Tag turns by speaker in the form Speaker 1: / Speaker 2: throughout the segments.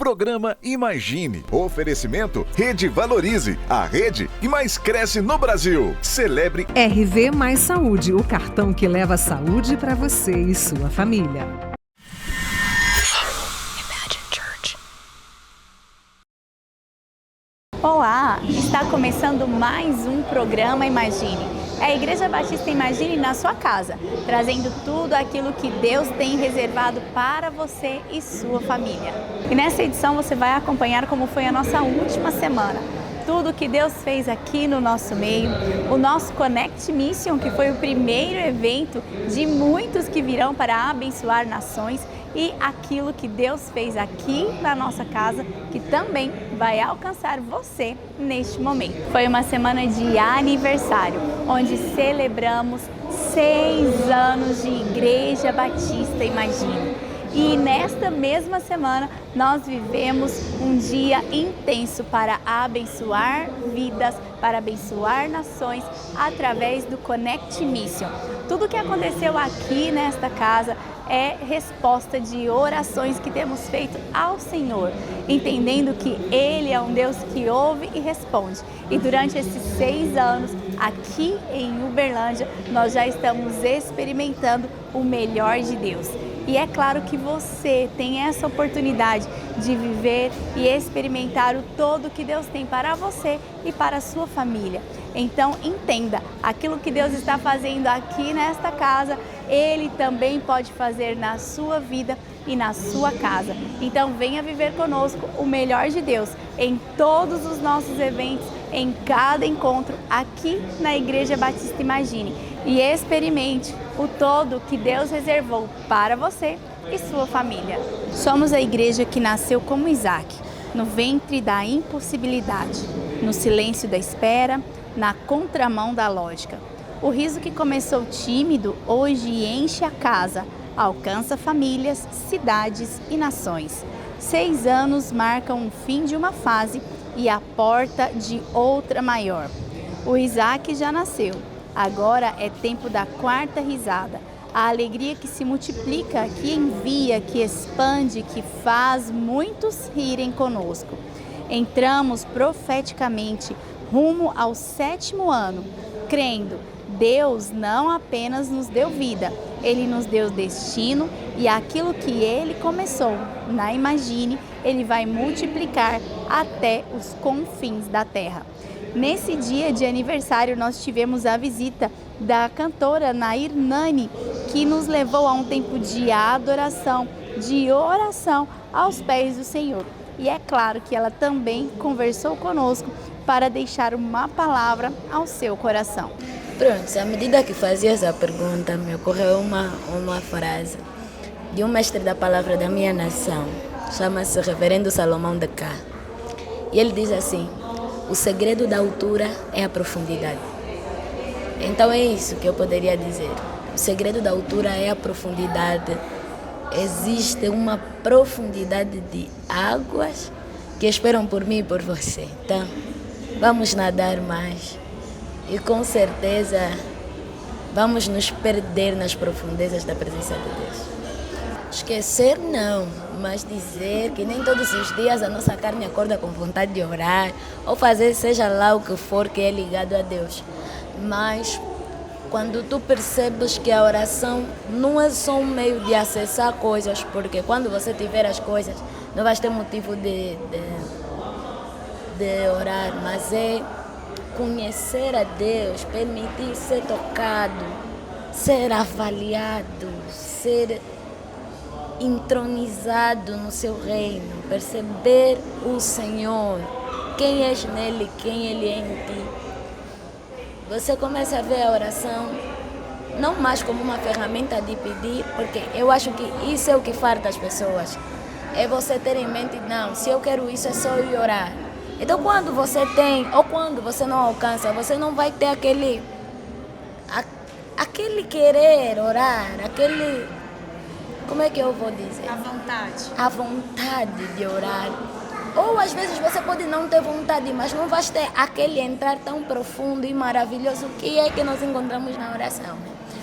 Speaker 1: Programa Imagine. Oferecimento Rede Valorize, a rede que mais cresce no Brasil. Celebre
Speaker 2: RV Mais Saúde, o cartão que leva saúde para você e sua família.
Speaker 3: Olá, está começando mais um programa Imagine. É a Igreja Batista Imagine na sua casa, trazendo tudo aquilo que Deus tem reservado para você e sua família. E nessa edição você vai acompanhar como foi a nossa última semana. Tudo que Deus fez aqui no nosso meio, o nosso Connect Mission, que foi o primeiro evento de muitos que virão para abençoar nações, e aquilo que Deus fez aqui na nossa casa, que também vai alcançar você neste momento. Foi uma semana de aniversário, onde celebramos 6 anos de Igreja Batista Imagine. E nesta mesma semana nós vivemos um dia intenso para abençoar vidas, para abençoar nações através do Connect Mission. Tudo que aconteceu aqui nesta casa é resposta de orações que temos feito ao Senhor, entendendo que Ele é um Deus que ouve e responde. E durante esses 6 anos, aqui em Uberlândia, nós já estamos experimentando o melhor de Deus. E é claro que você tem essa oportunidade de viver e experimentar o todo que Deus tem para você e para a sua família. Então entenda, aquilo que Deus está fazendo aqui nesta casa, Ele também pode fazer na sua vida e na sua casa. Então venha viver conosco o melhor de Deus em todos os nossos eventos, em cada encontro aqui na Igreja Batista Imagine. E experimente o todo que Deus reservou para você e sua família. Somos a igreja que nasceu como Isaac, no ventre da impossibilidade, no silêncio da espera, na contramão da lógica. O riso que começou tímido hoje enche a casa, alcança famílias, cidades e nações. 6 anos marcam o fim de uma fase e a porta de outra maior. O Isaac já nasceu. Agora é tempo da 4ª risada, a alegria que se multiplica, que envia, que expande, que faz muitos rirem conosco. Entramos profeticamente rumo ao 7º ano, crendo, Deus não apenas nos deu vida, Ele nos deu destino e aquilo que Ele começou na Imagine, Ele vai multiplicar até os confins da terra. Nesse dia de aniversário, nós tivemos a visita da cantora Nair Nani, que nos levou a um tempo de adoração, de oração aos pés do Senhor. E é claro que ela também conversou conosco para deixar uma palavra ao seu coração.
Speaker 4: Pronto, à medida que fazia essa pergunta, me ocorreu uma frase de um mestre da palavra da minha nação, chama-se Reverendo Salomão de Cá. E ele diz assim: o segredo da altura é a profundidade. Então é isso que eu poderia dizer. O segredo da altura é a profundidade. Existe uma profundidade de águas que esperam por mim e por você. Então, vamos nadar mais e com certeza vamos nos perder nas profundezas da presença de Deus. Esquecer não, mas dizer que nem todos os dias a nossa carne acorda com vontade de orar ou fazer seja lá o que for que é ligado a Deus. Mas quando tu percebes que a oração não é só um meio de acessar coisas, porque quando você tiver as coisas não vais ter motivo de orar, mas é conhecer a Deus, permitir ser tocado, ser avaliado, ser entronizado no seu reino, perceber o Senhor, quem és nele, quem ele é em ti. Você começa a ver a oração não mais como uma ferramenta de pedir, porque eu acho que isso é o que falta às pessoas. É você ter em mente, não, se eu quero isso é só ir orar. Então quando você tem, ou quando você não alcança, você não vai ter aquele querer orar, aquele, como é que eu vou dizer? A vontade de orar. Ou às vezes você pode não ter vontade, mas não vai ter aquele entrar tão profundo e maravilhoso que é que nós encontramos na oração.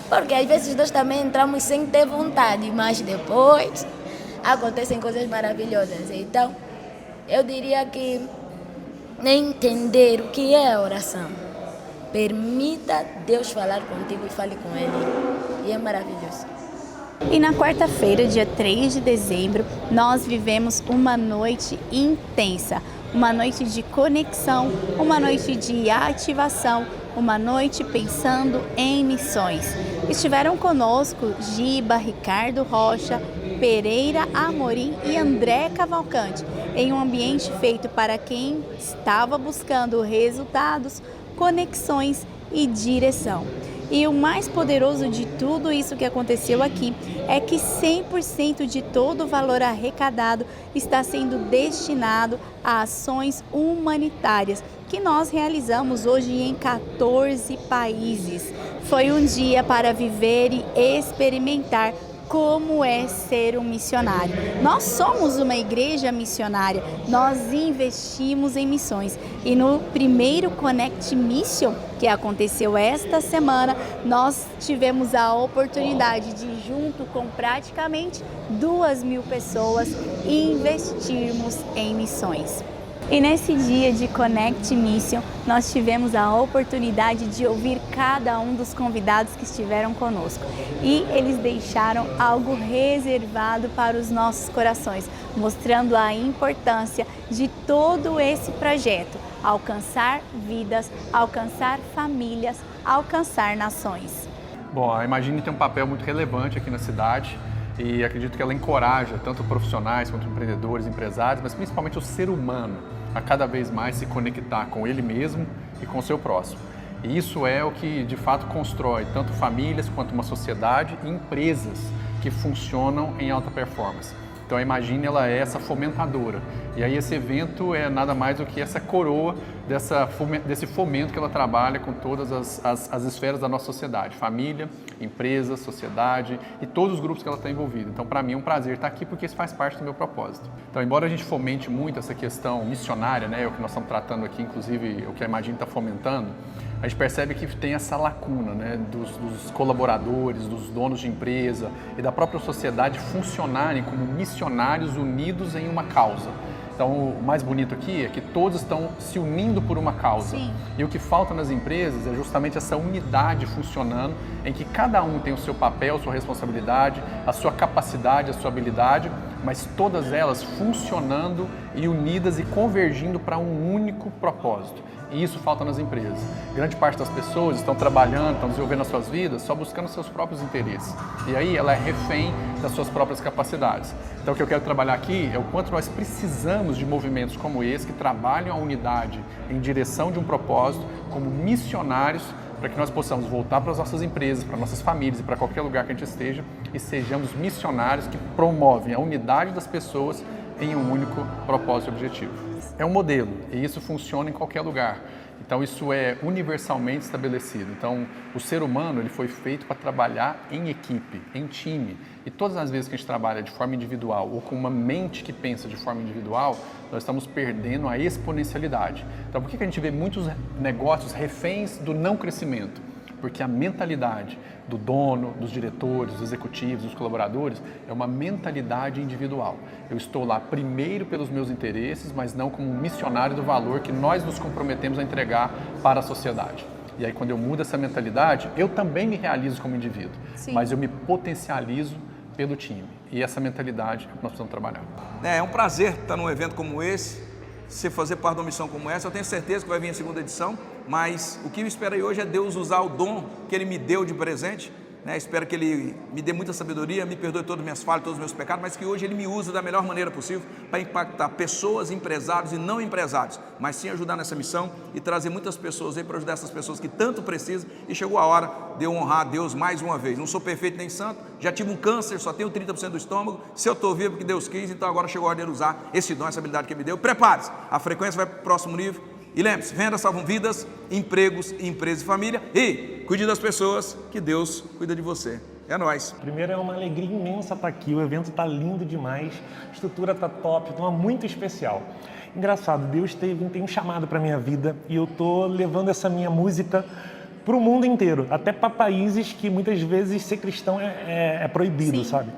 Speaker 4: Porque às vezes nós também entramos sem ter vontade, mas depois acontecem coisas maravilhosas. Então, Eu diria que entender o que é a oração. Permita Deus falar contigo e fale com Ele. E é maravilhoso.
Speaker 3: E na quarta-feira, dia 3 de dezembro, nós vivemos uma noite intensa, uma noite de conexão, uma noite de ativação, uma noite pensando em missões. Estiveram conosco Giba, Ricardo Rocha, Pereira Amorim e André Cavalcante, em um ambiente feito para quem estava buscando resultados, conexões e direção. E o mais poderoso de tudo isso que aconteceu aqui é que 100% de todo o valor arrecadado está sendo destinado a ações humanitárias que nós realizamos hoje em 14 países. Foi um dia para viver e experimentar como é ser um missionário. Nós somos uma igreja missionária, nós investimos em missões. E no primeiro Connect Mission, que aconteceu esta semana, nós tivemos a oportunidade de, junto com praticamente 2.000 pessoas, investirmos em missões. E nesse dia de Connect Mission, nós tivemos a oportunidade de ouvir cada um dos convidados que estiveram conosco. E eles deixaram algo reservado para os nossos corações, mostrando a importância de todo esse projeto: alcançar vidas, alcançar famílias, alcançar nações.
Speaker 5: Bom, a Imagine tem um papel muito relevante aqui na cidade e acredito que ela encoraja tanto profissionais quanto empreendedores, empresários, mas principalmente o ser humano a cada vez mais se conectar com ele mesmo e com o seu próximo. E isso é o que de fato constrói tanto famílias quanto uma sociedade e empresas que funcionam em alta performance. Então a Imagine, ela é essa fomentadora. E aí esse evento é nada mais do que essa coroa desse fomento que ela trabalha com todas as esferas da nossa sociedade. Família, empresa, sociedade e todos os grupos que ela está envolvida. Então para mim é um prazer estar aqui porque isso faz parte do meu propósito. Então embora a gente fomente muito essa questão missionária, né, o que nós estamos tratando aqui, inclusive o que a Imagine está fomentando, a gente percebe que tem essa lacuna, né, dos colaboradores, dos donos de empresa e da própria sociedade funcionarem como missionários unidos em uma causa. Então, o mais bonito aqui é que todos estão se unindo por uma causa.
Speaker 3: Sim.
Speaker 5: E o que falta nas empresas é justamente essa unidade funcionando, em que cada um tem o seu papel, sua responsabilidade, a sua capacidade, a sua habilidade, mas todas elas funcionando e unidas e convergindo para um único propósito. E isso falta nas empresas. Grande parte das pessoas estão trabalhando, estão desenvolvendo as suas vidas só buscando seus próprios interesses. E aí ela é refém das suas próprias capacidades. Então o que eu quero trabalhar aqui é o quanto nós precisamos de movimentos como esse, que trabalham a unidade em direção de um propósito, como missionários, para que nós possamos voltar para as nossas empresas, para nossas famílias e para qualquer lugar que a gente esteja e sejamos missionários que promovem a unidade das pessoas em um único propósito e objetivo. É um modelo e isso funciona em qualquer lugar. Então isso é universalmente estabelecido. Então o ser humano ele foi feito para trabalhar em equipe, em time. E todas as vezes que a gente trabalha de forma individual ou com uma mente que pensa de forma individual, nós estamos perdendo a exponencialidade. Então por que a gente vê muitos negócios reféns do não crescimento? Porque a mentalidade do dono, dos diretores, dos executivos, dos colaboradores é uma mentalidade individual. Eu estou lá primeiro pelos meus interesses, mas não como um missionário do valor que nós nos comprometemos a entregar para a sociedade. E aí quando eu mudo essa mentalidade, eu também me realizo como indivíduo,
Speaker 3: Sim.
Speaker 5: mas eu me potencializo pelo time. E essa mentalidade é que nós precisamos trabalhar.
Speaker 6: É um prazer estar num evento como esse, você fazer parte de uma missão como essa. Eu tenho certeza que vai vir a segunda edição, mas o que eu espero aí hoje é Deus usar o dom que Ele me deu de presente, né? Espero que Ele me dê muita sabedoria, me perdoe todas as minhas falhas, todos os meus pecados, mas que hoje Ele me use da melhor maneira possível para impactar pessoas, empresários e não empresários, mas sim ajudar nessa missão e trazer muitas pessoas aí para ajudar essas pessoas que tanto precisam. E chegou a hora de eu honrar a Deus mais uma vez. Não sou perfeito nem santo, já tive um câncer, só tenho 30% do estômago. Se eu estou vivo porque Deus quis, então agora chegou a hora de ele usar esse dom, essa habilidade que Ele me deu. Prepare-se, a frequência vai para o próximo nível. E lembre-se, vendas salvam vidas, empregos, empresa e família. E cuide das pessoas, que Deus cuida de você. É nóis.
Speaker 7: Primeiro, é uma alegria imensa estar aqui, o evento está lindo demais, a estrutura está top, então é muito especial. Engraçado, Deus tem um chamado para a minha vida e eu estou levando essa minha música para o mundo inteiro, até para países que muitas vezes ser cristão é proibido,
Speaker 3: Sim.
Speaker 7: sabe?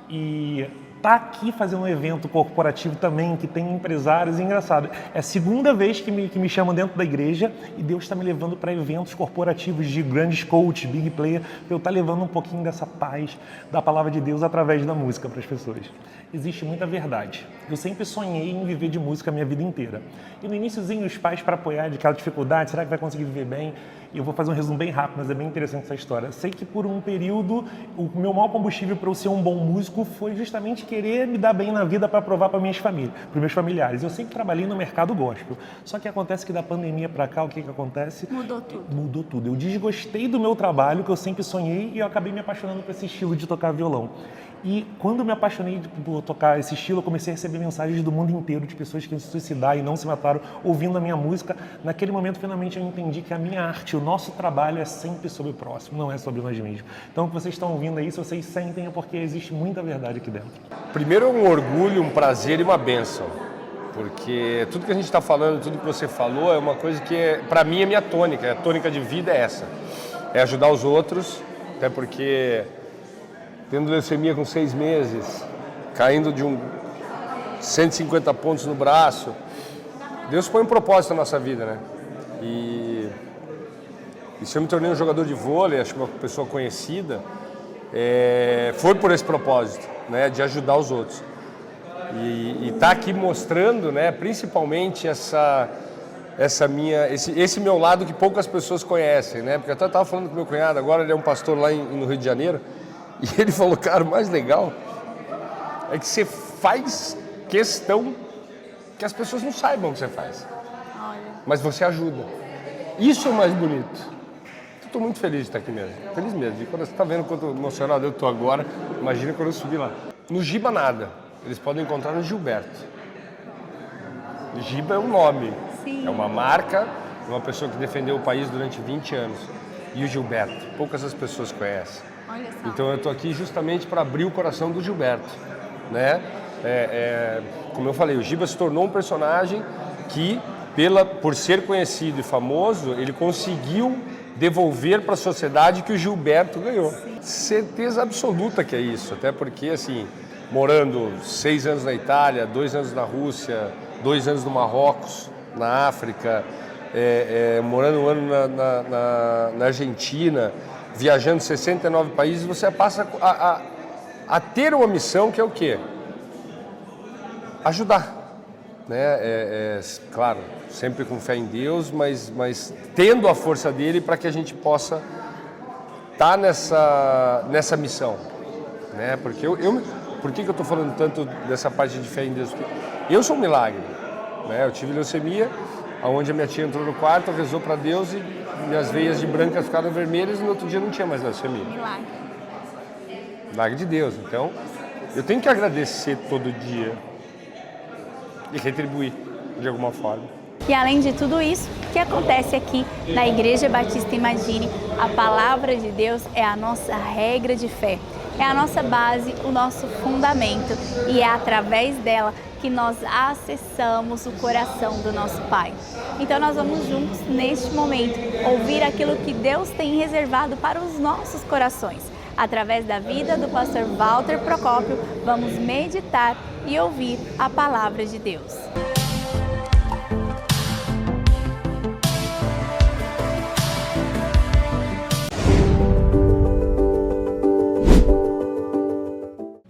Speaker 7: E tá aqui fazendo um evento corporativo também, que tem empresários, e engraçado, é a segunda vez que me chamam dentro da igreja e Deus está me levando para eventos corporativos de grandes coaches, big player, para eu estar levando um pouquinho dessa paz, da palavra de Deus através da música para as pessoas. Existe muita verdade. Eu sempre sonhei em viver de música a minha vida inteira. E no iniciozinho, os pais para apoiar de aquela dificuldade, será que vai conseguir viver bem? E eu vou fazer um resumo bem rápido, mas é bem interessante essa história. Sei que por um período, o meu maior combustível para eu ser um bom músico foi justamente querer me dar bem na vida para provar para minhas famílias, para meus familiares. Eu sempre trabalhei no mercado gospel. Só que acontece que da pandemia para cá, o que acontece?
Speaker 3: Mudou tudo.
Speaker 7: Mudou tudo. Eu desgostei do meu trabalho, que eu sempre sonhei, e eu acabei me apaixonando por esse estilo de tocar violão. E quando eu me apaixonei por tocar esse estilo, eu comecei a receber mensagens do mundo inteiro de pessoas que iam se suicidar e não se mataram ouvindo a minha música. Naquele momento, finalmente, eu entendi que a minha arte, o nosso trabalho é sempre sobre o próximo, não é sobre nós mesmos. Então, o que vocês estão ouvindo aí, se vocês sentem, é porque existe muita verdade aqui dentro.
Speaker 8: Primeiro é um orgulho, um prazer e uma bênção. Porque tudo que a gente está falando, tudo que você falou, é uma coisa que, para mim, é minha tônica. A tônica de vida é essa. É ajudar os outros, até porque... tendo leucemia com 6 meses, caindo de 150 pontos no braço, Deus põe um propósito na nossa vida, né? E se eu me tornei um jogador de vôlei, acho que uma pessoa conhecida, foi por esse propósito, né? De ajudar os outros. E tá aqui mostrando, né? Principalmente esse meu lado que poucas pessoas conhecem, né? Porque eu até estava falando com meu cunhado, agora ele é um pastor lá no Rio de Janeiro, e ele falou, cara, o mais legal é que você faz questão que as pessoas não saibam o que você faz.
Speaker 3: Olha.
Speaker 8: Mas você ajuda. Isso é o mais bonito. Estou muito feliz de estar aqui mesmo. Feliz mesmo. E quando você está vendo quanto emocionado eu estou agora, imagina quando eu subir lá. No Giba nada. Eles podem encontrar no Gilberto. Giba é um nome.
Speaker 3: Sim.
Speaker 8: É uma marca, uma pessoa que defendeu o país durante 20 anos. E o Gilberto, poucas as pessoas conhecem.
Speaker 3: Olha só.
Speaker 8: Então eu estou aqui justamente para abrir o coração do Gilberto, né? Como eu falei, o Giba se tornou um personagem que, por ser conhecido e famoso, ele conseguiu devolver para a sociedade que o Gilberto ganhou. Certeza absoluta que é isso, até porque, assim, morando 6 anos na Itália, 2 anos na Rússia, 2 anos no Marrocos, na África, morando um ano na Argentina, viajando 69 países, você passa a ter uma missão que é o quê? Ajudar. Né? Claro, sempre com fé em Deus, mas tendo a força dele para que a gente possa estar nessa missão. Né? Porque por que eu estou falando tanto dessa parte de fé em Deus? Porque eu sou um milagre. Né? Eu tive leucemia, onde a minha tia entrou no quarto, rezou para Deus e minhas veias de branca ficaram vermelhas e no outro dia não tinha mais leucemia.
Speaker 3: Milagre.
Speaker 8: Milagre de Deus. Então, eu tenho que agradecer todo dia e retribuir de alguma forma.
Speaker 3: E além de tudo isso, o que acontece aqui na Igreja Batista Imagine, a palavra de Deus é a nossa regra de fé, é a nossa base, o nosso fundamento, e é através dela que nós acessamos o coração do nosso Pai. Então nós vamos juntos, neste momento, ouvir aquilo que Deus tem reservado para os nossos corações. Através da vida do pastor Walter Procópio, vamos meditar e ouvir a palavra de Deus.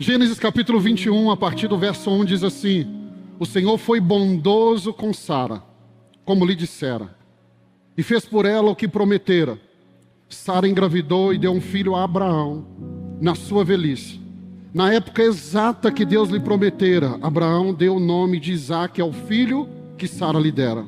Speaker 9: Gênesis capítulo 21, a partir do verso 1, diz assim: O Senhor foi bondoso com Sara, como lhe dissera, e fez por ela o que prometera. Sara engravidou e deu um filho a Abraão, na sua velhice. Na época exata que Deus lhe prometera, Abraão deu o nome de Isaque ao filho que Sara lhe dera.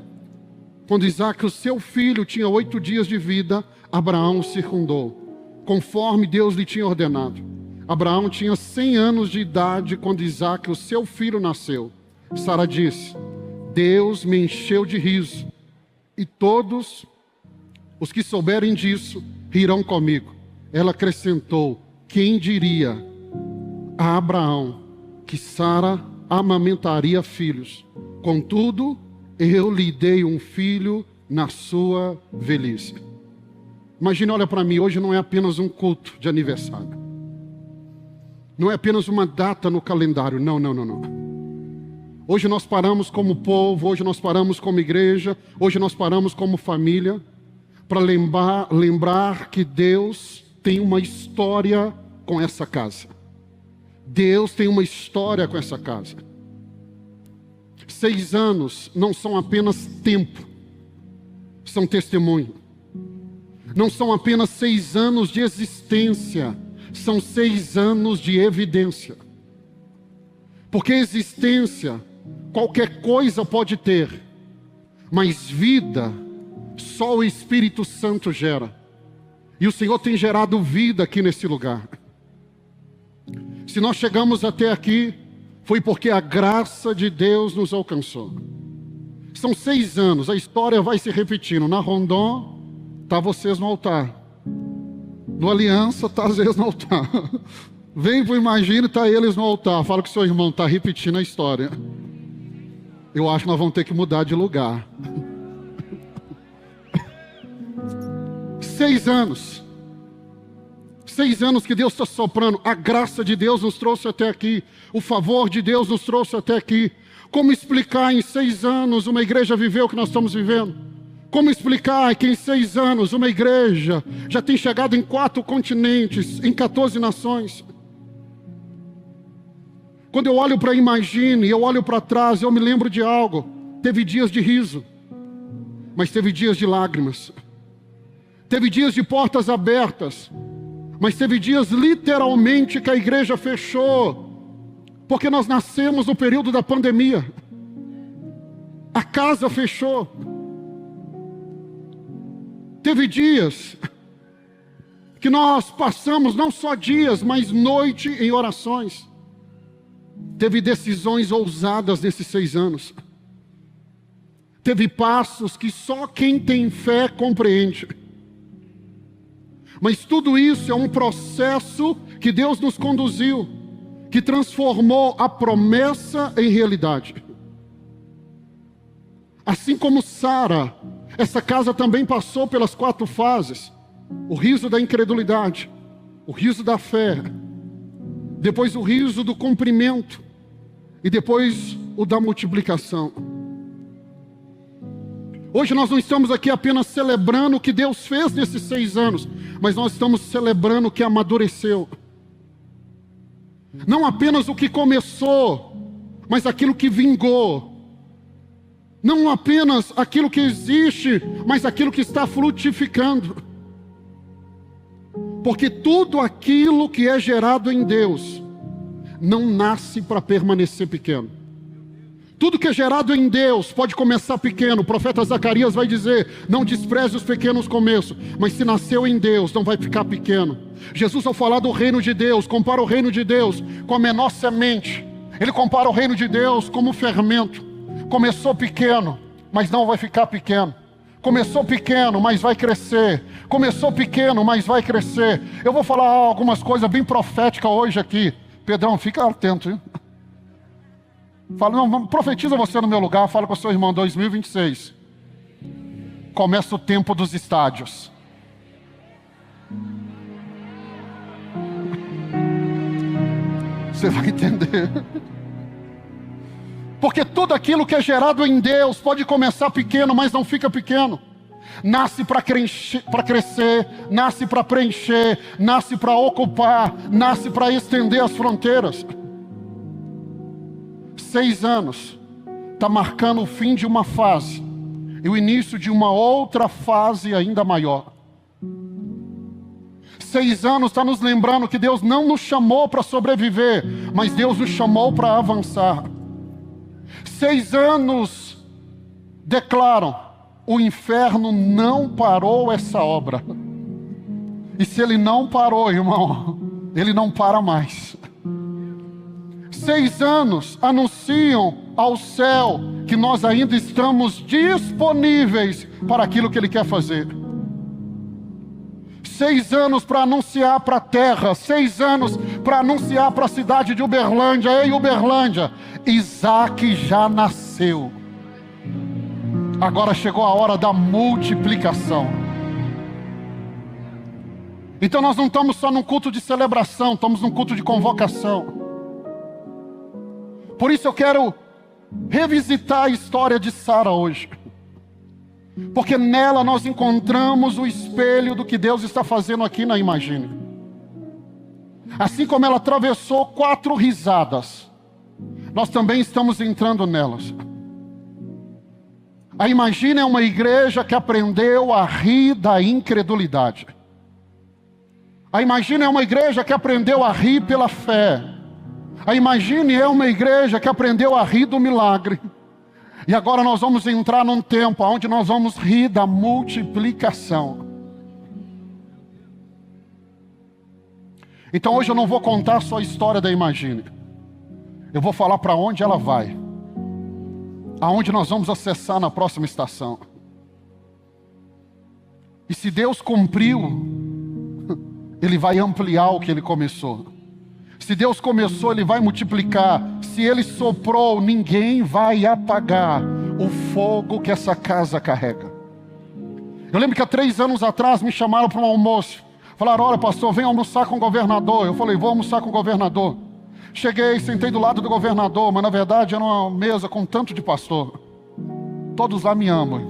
Speaker 9: Quando Isaque, o seu filho, tinha 8 dias de vida, Abraão o circundou, conforme Deus lhe tinha ordenado. Abraão tinha 100 anos de idade quando Isaque, o seu filho, nasceu. Sara disse: Deus me encheu de riso, e todos os que souberem disso rirão comigo. Ela acrescentou: quem diria a Abraão que Sara amamentaria filhos? Contudo, eu lhe dei um filho na sua velhice. Imagine, olha para mim, hoje não é apenas um culto de aniversário. Não é apenas uma data no calendário. Não. Hoje nós paramos como povo, hoje nós paramos como igreja, hoje nós paramos como família, para lembrar que Deus tem uma história com essa casa. Deus tem uma história com essa casa. 6 anos não são apenas tempo, são testemunho. Não são apenas 6 anos de existência, são 6 anos de evidência. Porque existência, qualquer coisa pode ter, mas vida, só o Espírito Santo gera. E o Senhor tem gerado vida aqui nesse lugar. Se nós chegamos até aqui, foi porque a graça de Deus nos alcançou. São 6 anos, a história vai se repetindo. Na Rondon, está vocês no altar. No Aliança, está às vezes no altar. Vem para o Imagine, está eles no altar. Fala com o seu irmão, está repetindo a história. Eu acho que nós vamos ter que mudar de lugar. 6 anos. 6 anos que Deus está soprando. A graça de Deus nos trouxe até aqui. O favor de Deus nos trouxe até aqui. Como explicar em 6 anos uma igreja viver o que nós estamos vivendo? Como explicar que em 6 anos uma igreja já tem chegado em 4 continentes, em 14 nações? Quando eu olho para Imagine, eu olho para trás, eu me lembro de algo. Teve dias de riso, mas teve dias de lágrimas. Teve dias de portas abertas, mas teve dias literalmente que a igreja fechou, porque nós nascemos no período da pandemia. A casa fechou. Teve dias que nós passamos não só dias, mas noite em orações. Teve decisões ousadas nesses 6 anos. Teve passos que só quem tem fé compreende. Mas tudo isso é um processo que Deus nos conduziu, que transformou a promessa em realidade. Assim como Sara, essa casa também passou pelas 4 fases. O riso da incredulidade, o riso da fé, depois o riso do cumprimento e depois o da multiplicação. Hoje nós não estamos aqui apenas celebrando o que Deus fez nesses 6 anos, mas nós estamos celebrando o que amadureceu. Não apenas o que começou, mas aquilo que vingou. Não apenas aquilo que existe, mas aquilo que está frutificando. Porque tudo aquilo que é gerado em Deus não nasce para permanecer pequeno. Tudo que é gerado em Deus pode começar pequeno. O profeta Zacarias vai dizer: não despreze os pequenos começos. Mas se nasceu em Deus, não vai ficar pequeno. Jesus, ao falar do reino de Deus, compara o reino de Deus com a menor semente. Ele compara o reino de Deus como um fermento. Começou pequeno, mas não vai ficar pequeno. Começou pequeno, mas vai crescer. Começou pequeno, mas vai crescer. Eu vou falar algumas coisas bem proféticas hoje aqui. Pedrão, fica atento, hein? Fala, não, profetiza você no meu lugar. Fala com o seu irmão. 2026 começa o tempo dos estádios. Você vai entender. Porque tudo aquilo que é gerado em Deus pode começar pequeno, mas não fica pequeno. Nasce para crescer, nasce para preencher, nasce para ocupar, nasce para estender as fronteiras. 6 anos está marcando o fim de uma fase e o início de uma outra fase ainda maior. 6 anos está nos lembrando que Deus não nos chamou para sobreviver, mas Deus nos chamou para avançar. 6 anos declaram: o inferno não parou essa obra. E se ele não parou, irmão, ele não para mais. 6 anos anunciam ao céu que nós ainda estamos disponíveis para aquilo que ele quer fazer. 6 anos para anunciar para a terra, 6 anos para anunciar para a cidade de Uberlândia: ei, Uberlândia, Isaac já nasceu. Agora chegou a hora da multiplicação. Então nós não estamos só num culto de celebração, estamos num culto de convocação. Por isso eu quero revisitar a história de Sara hoje. Porque nela nós encontramos o espelho do que Deus está fazendo aqui na Imagine. Assim como ela atravessou 4 risadas, nós também estamos entrando nelas. A Imagine é uma igreja que aprendeu a rir da incredulidade. A Imagine é uma igreja que aprendeu a rir pela fé. A Imagine é uma igreja que aprendeu a rir do milagre. E agora nós vamos entrar num tempo onde nós vamos rir da multiplicação. Então hoje eu não vou contar só a história da Imagine. Eu vou falar para onde ela vai. Aonde nós vamos acessar na próxima estação. E se Deus cumpriu, Ele vai ampliar o que Ele começou. Se Deus começou, Ele vai multiplicar. Se Ele soprou, ninguém vai apagar o fogo que essa casa carrega. Eu lembro que há 3 anos atrás me chamaram para um almoço. Falaram, olha pastor, vem almoçar com o governador. Eu falei, vou almoçar com o governador. Cheguei, sentei do lado do governador, mas na verdade era uma mesa com tanto de pastor. Todos lá me amam.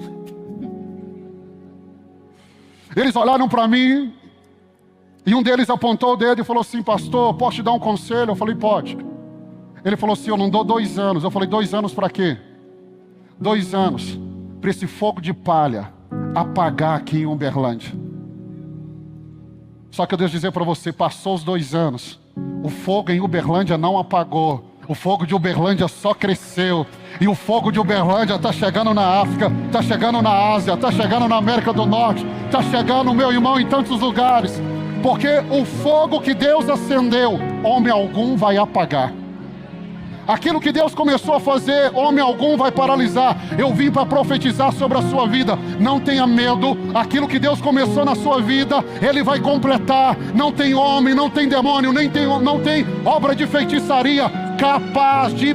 Speaker 9: Eles olharam para mim e um deles apontou o dedo e falou assim, pastor, posso te dar um conselho? Eu falei, pode. Ele falou assim, eu não dou 2 anos. Eu falei, 2 anos para quê? 2 anos para esse fogo de palha apagar aqui em Uberlândia. Só que eu devo dizer para você, passou os 2 anos, o fogo em Uberlândia não apagou. O fogo de Uberlândia só cresceu. E o fogo de Uberlândia está chegando na África, está chegando na Ásia, está chegando na América do Norte, está chegando, meu irmão, em tantos lugares. Porque o fogo que Deus acendeu, homem algum vai apagar. Aquilo que Deus começou a fazer, homem algum vai paralisar. Eu vim para profetizar sobre a sua vida. Não tenha medo. Aquilo que Deus começou na sua vida, Ele vai completar. Não tem homem, não tem demônio, não tem obra de feitiçaria capaz de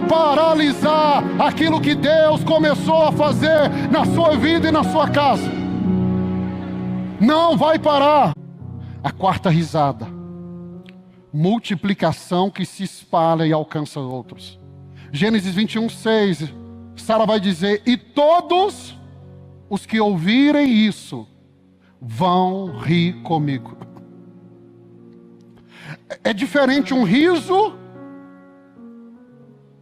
Speaker 9: paralisar aquilo que Deus começou a fazer na sua vida e na sua casa. Não vai parar. A 4ª risada. Multiplicação que se espalha e alcança outros. Gênesis 21:6, Sara vai dizer, e todos os que ouvirem isso vão rir comigo. É diferente um riso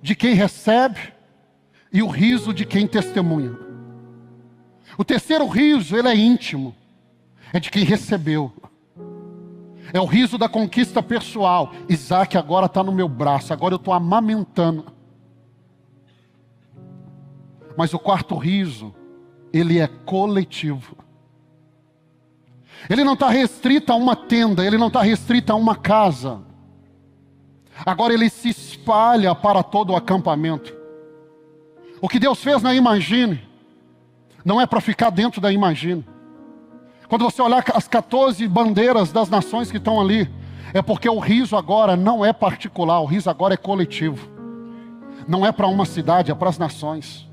Speaker 9: de quem recebe e o riso de quem testemunha. O terceiro riso, ele é íntimo, é de quem recebeu. É o riso da conquista pessoal. Isaac agora está no meu braço, agora eu estou amamentando. Mas o 4º riso, ele é coletivo. Ele não está restrito a uma tenda, ele não está restrito a uma casa. Agora ele se espalha para todo o acampamento. O que Deus fez na Imagine, não é para ficar dentro da Imagine. Quando você olhar as 14 bandeiras das nações que estão ali, é porque o riso agora não é particular, o riso agora é coletivo. Não é para uma cidade, é para as nações.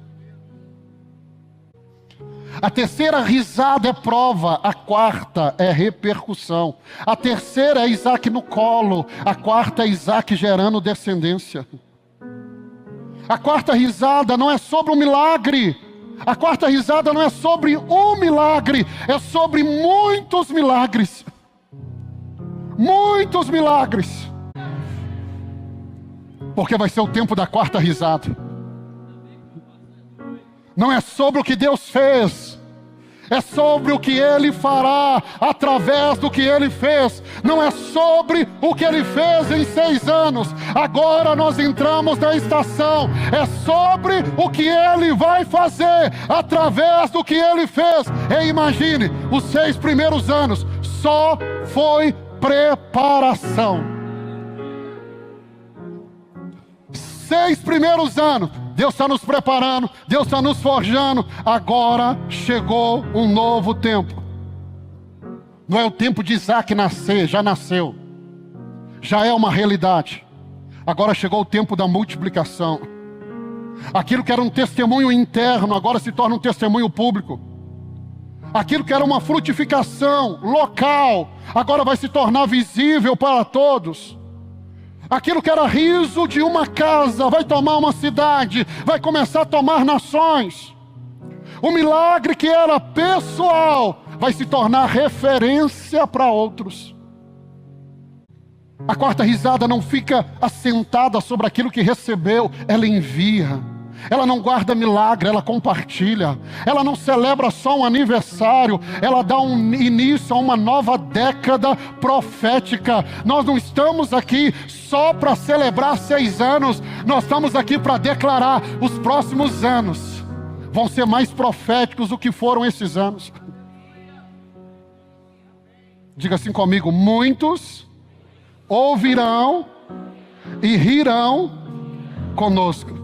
Speaker 9: A 3ª risada é prova, a 4ª é repercussão. A 3ª é Isaac no colo, a 4ª é Isaac gerando descendência. A 4ª risada não é sobre um milagre. A 4ª risada não é sobre um milagre, é sobre muitos milagres. Muitos milagres. Porque vai ser o tempo da 4ª risada. Não é sobre o que Deus fez, é sobre o que Ele fará através do que Ele fez. Não é sobre o que Ele fez em 6 anos. Agora nós entramos na estação. É sobre o que Ele vai fazer através do que Ele fez. E imagine, os 6 primeiros anos só foi preparação. 6 primeiros anos, Deus está nos preparando, Deus está nos forjando. Agora chegou um novo tempo. Não é o tempo de Isaac nascer, já nasceu. Já é uma realidade. Agora chegou o tempo da multiplicação. Aquilo que era um testemunho interno, agora se torna um testemunho público. Aquilo que era uma frutificação local, agora vai se tornar visível para todos. Aquilo que era riso de uma casa, vai tomar uma cidade, vai começar a tomar nações. O milagre que era pessoal, vai se tornar referência para outros. A quarta risada não fica assentada sobre aquilo que recebeu, ela envia. Ela não guarda milagre, ela compartilha. Ela não celebra só um aniversário, ela dá um início a uma nova década profética. Nós não estamos aqui só para celebrar 6 anos, nós estamos aqui para declarar: os próximos anos vão ser mais proféticos do que foram esses anos. Diga assim comigo: muitos ouvirão e rirão conosco.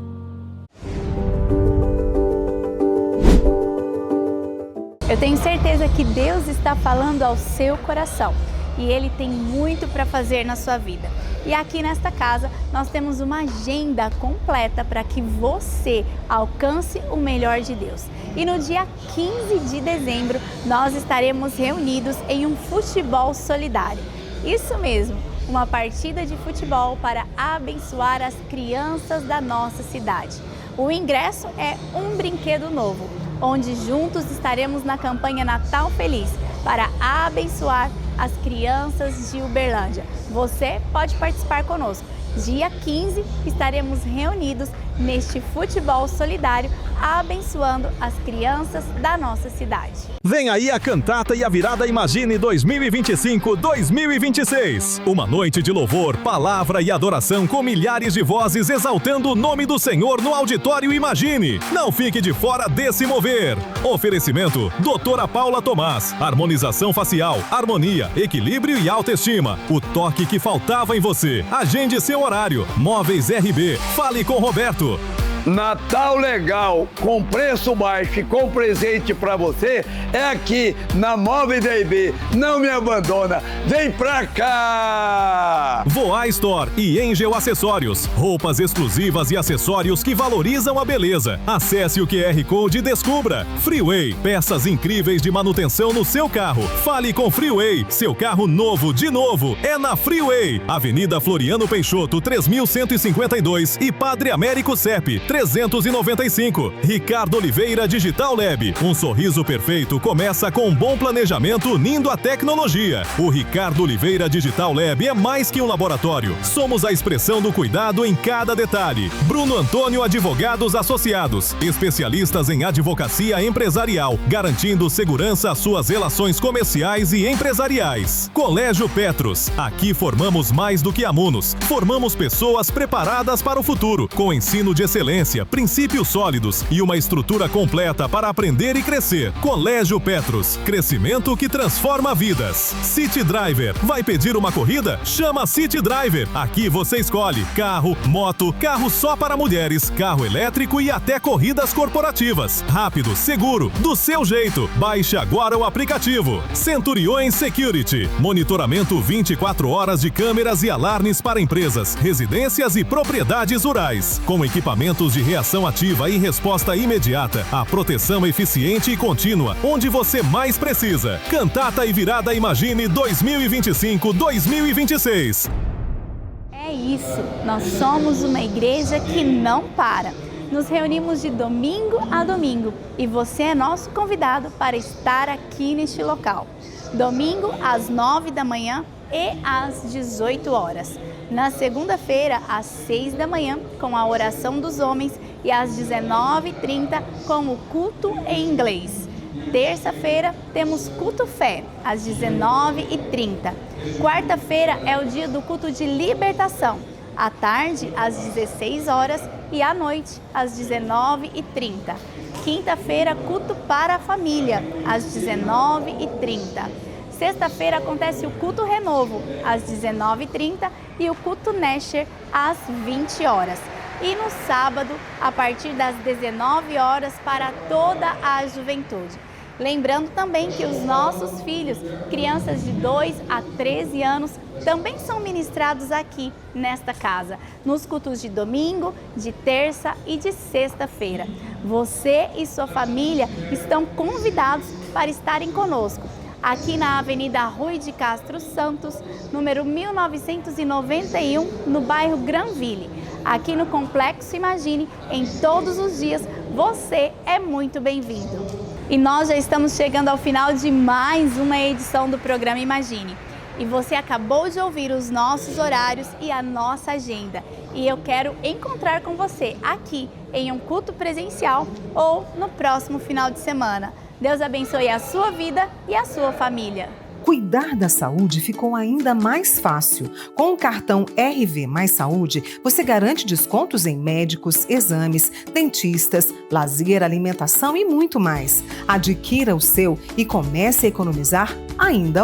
Speaker 3: Eu tenho certeza que Deus está falando ao seu coração e Ele tem muito para fazer na sua vida. E aqui nesta casa nós temos uma agenda completa para que você alcance o melhor de Deus. E no dia 15 de dezembro nós estaremos reunidos em um futebol solidário. Isso mesmo, uma partida de futebol para abençoar as crianças da nossa cidade. O ingresso é um brinquedo novo, onde juntos estaremos na campanha Natal Feliz para abençoar as crianças de Uberlândia. Você pode participar conosco. Dia 15 estaremos reunidos neste futebol solidário, abençoando as crianças da nossa cidade.
Speaker 10: Vem aí a cantata e a virada Imagine 2025-2026. Uma noite de louvor, palavra e adoração com milhares de vozes exaltando o nome do Senhor no auditório Imagine. Não fique de fora desse mover. Oferecimento: Doutora Paula Tomás. Harmonização facial, harmonia, equilíbrio e autoestima. O toque que faltava em você. Agende seu horário. Móveis RB. Fale com Roberto.
Speaker 11: Natal legal, com preço baixo e com presente pra você, é aqui na Móveis RB. Não me abandona, vem pra cá!
Speaker 10: Voar Store e Angel Acessórios. Roupas exclusivas e acessórios que valorizam a beleza. Acesse o QR Code e descubra. Freeway, peças incríveis de manutenção no seu carro. Fale com Freeway, seu carro novo de novo é na Freeway. Avenida Floriano Peixoto, 3152 e Padre Américo Sepe, 395. Ricardo Oliveira Digital Lab. Um sorriso perfeito começa com um bom planejamento unindo a tecnologia. O Ricardo Oliveira Digital Lab é mais que um laboratório. Somos a expressão do cuidado em cada detalhe. Bruno Antônio Advogados Associados. Especialistas em advocacia empresarial, garantindo segurança às suas relações comerciais e empresariais. Colégio Petros. Aqui formamos mais do que alunos. Formamos pessoas preparadas para o futuro, com ensino de excelência, princípios sólidos e uma estrutura completa para aprender e crescer. Colégio Petros, crescimento que transforma vidas. City Driver, vai pedir uma corrida? Chama City Driver. Aqui você escolhe carro, moto, carro só para mulheres, carro elétrico e até corridas corporativas. Rápido, seguro, do seu jeito. Baixe agora o aplicativo. Centuriões Security, monitoramento 24 horas de câmeras e alarmes para empresas, residências e propriedades rurais. Com equipamentos de reação ativa e resposta imediata, a proteção eficiente e contínua, onde você mais precisa. Cantata e virada Imagine 2025-2026.
Speaker 3: É isso, nós somos uma igreja que não para. Nos reunimos de domingo a domingo e você é nosso convidado para estar aqui neste local. Domingo às 9 da manhã e às 18 horas. Na segunda-feira, às 6 da manhã, com a oração dos homens e às 19h30 com o culto em inglês. Terça-feira, temos culto fé, às 19h30. Quarta-feira é o dia do culto de libertação, à tarde, às 16 horas e à noite, às 19h30. Quinta-feira, culto para a família, às 19h30. Sexta-feira acontece o culto Renovo, às 19h30 e o culto Nesher, às 20 horas. E no sábado, a partir das 19 horas, para toda a juventude. Lembrando também que os nossos filhos, crianças de 2 a 13 anos, também são ministrados aqui nesta casa, nos cultos de domingo, de terça e de sexta-feira. Você e sua família estão convidados para estarem conosco, aqui na Avenida Rui de Castro Santos, número 1991, no bairro Granville. Aqui no Complexo Imagine, em todos os dias, você é muito bem-vindo. E nós já estamos chegando ao final de mais uma edição do programa Imagine. E você acabou de ouvir os nossos horários e a nossa agenda. E eu quero encontrar com você aqui em um culto presencial ou no próximo final de semana. Deus abençoe a sua vida e a sua família.
Speaker 2: Cuidar da saúde ficou ainda mais fácil. Com o cartão RV Mais Saúde, você garante descontos em médicos, exames, dentistas, lazer, alimentação e muito mais. Adquira o seu e comece a economizar ainda